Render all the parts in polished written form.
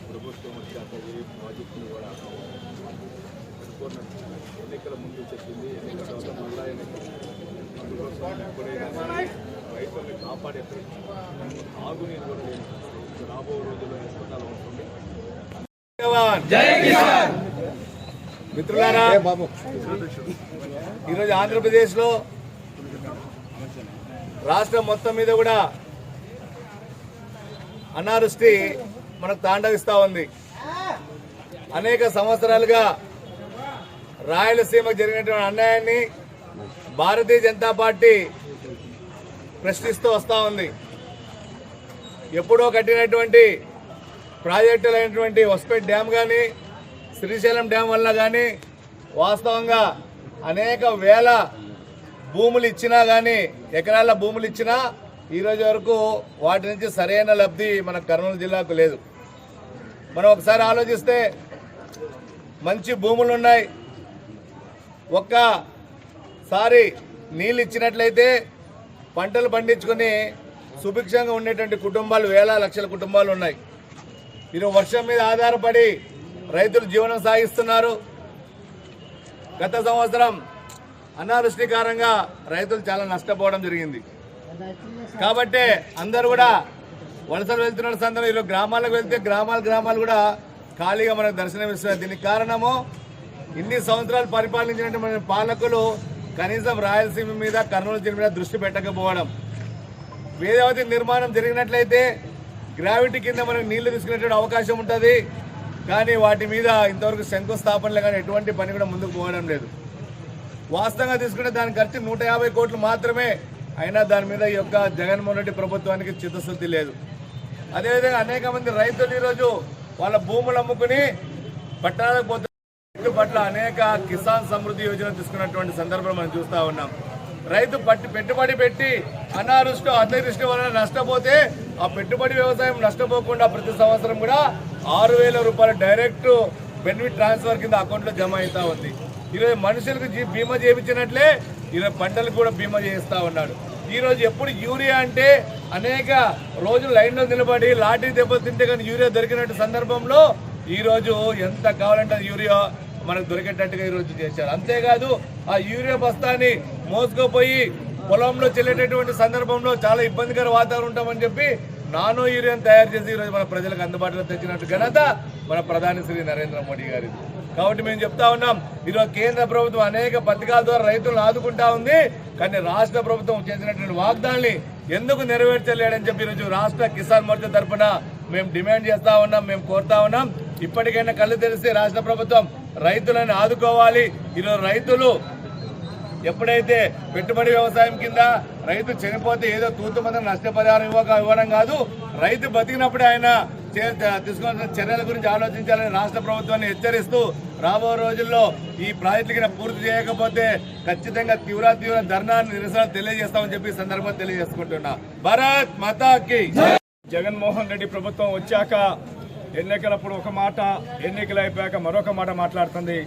ప్రభుత్వం వచ్చాక ఏ ప్రాజెక్టులు కూడా ఎన్నికల ముందు చెప్పింది, ఎన్నికల తర్వాత మళ్ళా అందుకోసం ఎప్పుడైనా రైతుల్ని కాపాడే ఆగునీరు కూడా లేదు. రాబో రోజుల్లో ఎస్పటాలు ఉంటుంది. మిత్రులారా, ఈరోజు ఆంధ్రప్రదేశ్లో రాష్ట్రం మొత్తం మీద కూడా అనావృష్టి మనకు తాండవిస్తూ ఉంది. అనేక సంవత్సరాలుగా రాయలసీమకు జరిగినటువంటి అన్యాయాన్ని భారతీయ జనతా పార్టీ ప్రశ్నిస్తూ వస్తూ ఉంది. ఎప్పుడో కట్టినటువంటి ప్రాజెక్టులైనటువంటి హొస్పేట్ డ్యామ్ కానీ, శ్రీశైలం డ్యామ్ వల్ల కానీ వాస్తవంగా అనేక వేల భూములు ఇచ్చినా కానీ, ఎకరాల భూములు ఇచ్చినా ఈరోజు వరకు వాటి నుంచి సరైన లబ్ధి మన కర్నూలు జిల్లాకు లేదు. మనం ఒకసారి ఆలోచిస్తే మంచి భూములు ఉన్నాయి, ఒక్కసారి నీళ్ళు ఇచ్చినట్లయితే పంటలు పండించుకొని సుభిక్షంగా ఉండేటువంటి కుటుంబాలు వేల లక్షల కుటుంబాలు ఉన్నాయి. ఈరోజు వర్షం మీద ఆధారపడి రైతులు జీవనం సాగిస్తున్నారు. గత సంవత్సరం అనావృష్టి కారణంగా రైతులు చాలా నష్టపోవడం జరిగింది. కాబట్టి అందరూ కూడా వలసలు వెళ్తున్న సందర్భంలో ఈరోజు గ్రామాలకు వెళ్తే గ్రామాలు కూడా ఖాళీగా మనకు దర్శనమిస్తున్నారు. దీనికి కారణము ఇన్ని సంవత్సరాలు పరిపాలించినటువంటి పాలకులు కనీసం రాయలసీమ మీద, కర్నూలు జిల్లా మీద దృష్టి పెట్టకపోవడం. వేదావతి నిర్మాణం జరిగినట్లయితే గ్రావిటీ కింద మనకు నీళ్లు తీసుకునేటువంటి అవకాశం ఉంటుంది. కానీ వాటి మీద ఇంతవరకు శంకుస్థాపనలు కానీ ఎటువంటి పని కూడా ముందుకు పోవడం లేదు. వాస్తవంగా తీసుకుంటే దాని ఖర్చు 150 కోట్లు మాత్రమే. అయినా దాని మీద ఈ యొక్క జగన్మోహన్ రెడ్డి ప్రభుత్వానికి చిత్తశుద్ధి లేదు. అదేవిధంగా అనేక మంది రైతులు ఈరోజు వాళ్ళ భూములు అమ్ముకుని పట్టణాలకు పోతున్న పట్ల అనేక కిసాన్ సమృద్ధి యోజన తీసుకున్నటువంటి సందర్భం మనం చూస్తూ ఉన్నాం. రైతు పెట్టుబడి పెట్టి అతివృష్టి వలన నష్టపోతే ఆ పెట్టుబడి వ్యవసాయం నష్టపోకుండా ప్రతి సంవత్సరం కూడా 6,000 రూపాయలు డైరెక్ట్ బెనిఫిట్ ట్రాన్స్ఫర్ కింద అకౌంట్లో జమ అవుతా ఉంది. ఈరోజు మనుషులకు బీమా చేయించినట్లే ఈరోజు పంటలకు కూడా బీమా చేయిస్తా ఉన్నాడు. ఈరోజు ఎప్పుడు యూరియా అంటే అనేక రోజులు లైన్లో నిలబడి లాఠీ దెబ్బతింటే కానీ యూరియా దొరికినట్టు సందర్భంలో ఈరోజు ఎంత కావాలంటే యూరియా మనకు దొరికేటట్టుగా ఈరోజు చేశారు. అంతేకాదు ఆ యూరియా బస్తాని మోసుకుపోయి పొలంలో చెల్లేటటువంటి సందర్భంలో చాలా ఇబ్బందికర వాతావరణం ఉంటామని చెప్పి నానో యూరియాను తయారు చేసి ఈరోజు మన ప్రజలకు అందుబాటులో తెచ్చినట్టు ఘనత మన ప్రధాని శ్రీ నరేంద్ర మోడీ గారి. కాబట్టి మేము చెప్తా ఉన్నాం, ఈరోజు కేంద్ర ప్రభుత్వం అనేక పథకాల ద్వారా రైతులను ఆదుకుంటా ఉంది. కానీ రాష్ట్ర ప్రభుత్వం చేసినటువంటి వాగ్దానాన్ని ఎందుకు నెరవేర్చలేడని చెప్పి ఈరోజు రాష్ట్ర కిసాన్ మోర్చా తరఫున మేము డిమాండ్ చేస్తా ఉన్నాం, మేము కోరుతా ఉన్నాం. ఇప్పటికైనా కళ్ళు తెరిస్తే రాష్ట్ర ప్రభుత్వం రైతులను ఆదుకోవాలి. ఈరోజు రైతులు ఎప్పుడైతే పెట్టుబడి వ్యవసాయం కింద రైతు చనిపోతే ఏదో తూతు మంది నష్టపరిహారం ఇవ్వడం కాదు, రైతు బతికినప్పుడే ఆయన తీసుకున్న చర్యల గురించి ఆలోచించాలని రాష్ట్ర ప్రభుత్వాన్ని హెచ్చరిస్తూ రాబో రోజుల్లో ఈ ప్రాజెక్టులు పూర్తి చేయకపోతే ఖచ్చితంగా తీవ్ర ధర్నా నిరసన తెలియజేస్తామని చెప్పి సందర్భంగా తెలియజేసుకుంటున్నా. భారత్ మాతాకి. జగన్మోహన్ రెడ్డి ప్రభుత్వం వచ్చాక ఎన్నికలప్పుడు ఒక మాట, ఎన్నికలు అయిపోయాక మరొక మాట మాట్లాడుతుంది.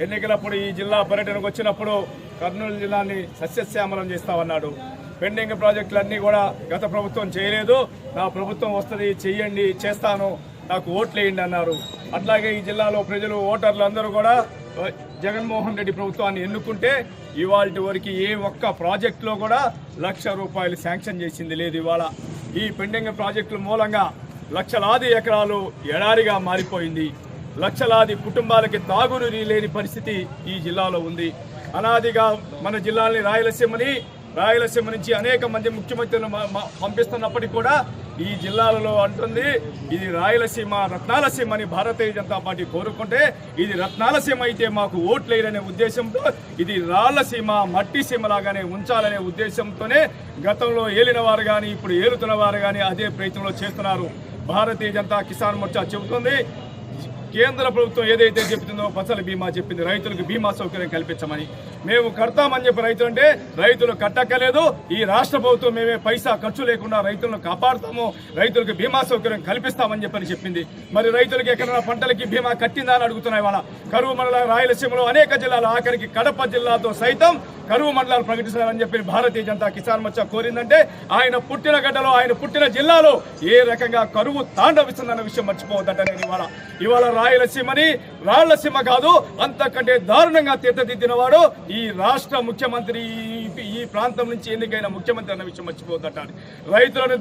ఎన్నికలప్పుడు ఈ జిల్లా పర్యటనకు వచ్చినప్పుడు కర్నూలు జిల్లాని సస్యశ్యామలం చేస్తామన్నాడు. పెండింగ్ ప్రాజెక్టులన్నీ కూడా గత ప్రభుత్వం చేయలేదు, నా ప్రభుత్వం వస్తుంది, చెయ్యండి, చేస్తాను, నాకు ఓట్లు వేయండి అన్నారు. అట్లాగే ఈ జిల్లాలో ప్రజలు, ఓటర్లు అందరూ కూడా జగన్మోహన్ రెడ్డి ప్రభుత్వాన్ని ఎన్నుకుంటే ఇవాళ వరకు ఏ ఒక్క ప్రాజెక్టులో కూడా ₹1,00,000 శాంక్షన్ చేసింది లేదు. ఇవాళ ఈ పెండింగ్ ప్రాజెక్టుల మూలంగా లక్షలాది ఎకరాలు ఎడారిగా మారిపోయింది. లక్షలాది కుటుంబాలకి తాగునీరు లేని పరిస్థితి ఈ జిల్లాలో ఉంది. అనాదిగా మన జిల్లాని రాయలసీమ నుంచి అనేక మంది ముఖ్యమంత్రులు పంపిస్తున్నప్పటికీ కూడా ఈ జిల్లాలలో అంటుంది ఇది రాయలసీమ, రత్నాలసీమ అని భారతీయ జనతా పార్టీ కోరుకుంటే ఇది రత్నాలసీమ అయితే మాకు ఓట్లు వేయలనే ఉద్దేశంతో ఇది రాళ్లసీమ, మట్టి సీమలాగానే ఉంచాలనే ఉద్దేశంతోనే గతంలో ఏలిన వారు కానీ ఇప్పుడు ఏలుతున్న వారు కానీ అదే ప్రయత్నంలో చేస్తున్నారు. భారతీయ జనతా కిసాన్ మోర్చా చెబుతుంది. కేంద్ర ప్రభుత్వం ఏదైతే చెప్తుందో ఫసల్ బీమా చెప్పింది, రైతులకు బీమా సౌకర్యం కల్పించమని. మేము కడతామని చెప్పి రైతులు అంటే రైతులు కట్టక్కలేదు. ఈ రాష్ట్ర ప్రభుత్వం మేమే పైసా ఖర్చు లేకుండా రైతులను కాపాడుతాము, రైతులకు బీమా సౌకర్యం కల్పిస్తామని చెప్పని చెప్పింది. మరి రైతులకు ఎక్కడైనా పంటలకి బీమా కట్టిందా అని అడుగుతున్నాయి. వాళ్ళ కరువు మండల రాయలసీమలో అనేక జిల్లాలు, ఆఖరికి కడప జిల్లాతో సైతం కరువు మండలాలు ప్రకటిస్తారని చెప్పి భారతీయ జనతా కిసాన్ మోర్చా కోరిందంటే ఆయన పుట్టిన గడ్డలో, ఆయన పుట్టిన జిల్లాలో ఏ రకంగా కరువు తాండవిస్తుందన్న విషయం మర్చిపోవద్దట. నేను ఇవాళ రాయలసీమని రాళ్లసీమ కాదు, అంతకంటే దారుణంగా తీర్చిదిద్దిన వాడు ఈ రాష్ట్ర ముఖ్యమంత్రి, ఈ ప్రాంతం నుంచి ఎన్నికైన ముఖ్యమంత్రి అన్న విషయం మర్చిపోవద్దట. రైతులను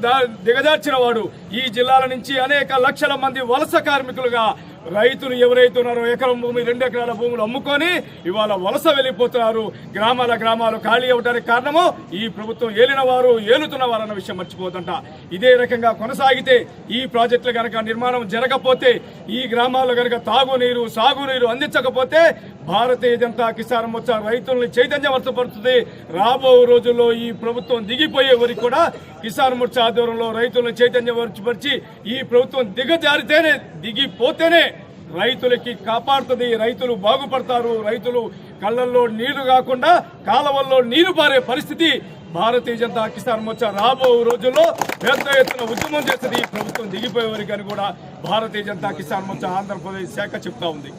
దిగజార్చిన వాడు. ఈ జిల్లాల నుంచి అనేక లక్షల మంది వలస కార్మికులుగా రైతులు ఎవరైతే ఉన్నారో ఎకరం భూమి, 2 ఎకరాల భూములు అమ్ముకొని ఇవాళ వలస వెళ్ళిపోతున్నారు. గ్రామాలు ఖాళీ అవడానికి కారణము ఈ ప్రభుత్వం ఏలుతున్నవారు అన్న విషయం మర్చిపోతుంట. ఇదే రకంగా కొనసాగితే, ఈ ప్రాజెక్టులు కనుక నిర్మాణం జరగకపోతే, ఈ గ్రామాల్లో కనుక తాగునీరు, సాగునీరు అందించకపోతే భారతీయ జనతా కిసాన్ మోర్చా రైతుల్ని చైతన్యవర్తపరుస్తుంది. రాబో రోజుల్లో ఈ ప్రభుత్వం దిగిపోయే వరకు కూడా కిసాన్ మోర్చా ఆధ్వర్యంలో రైతులను చైతన్యపరిచి ఈ ప్రభుత్వం దిగిపోతేనే రైతులకి కాపాడుతుంది, రైతులు బాగుపడతారు. రైతులు కళ్ళల్లో నీళ్లు కాకుండా కాలవల్లో నీరు పారే పరిస్థితి భారతీయ జనతా కిసాన్ మోర్చా రాబో రోజుల్లో పెద్ద ఎత్తున ఉద్యమం చేస్తుంది. ఈ ప్రభుత్వం దిగిపోయే వరకు అని కూడా భారతీయ జనతా కిసాన్ మోర్చా ఆంధ్రప్రదేశ్ శాఖ చెప్తా ఉంది.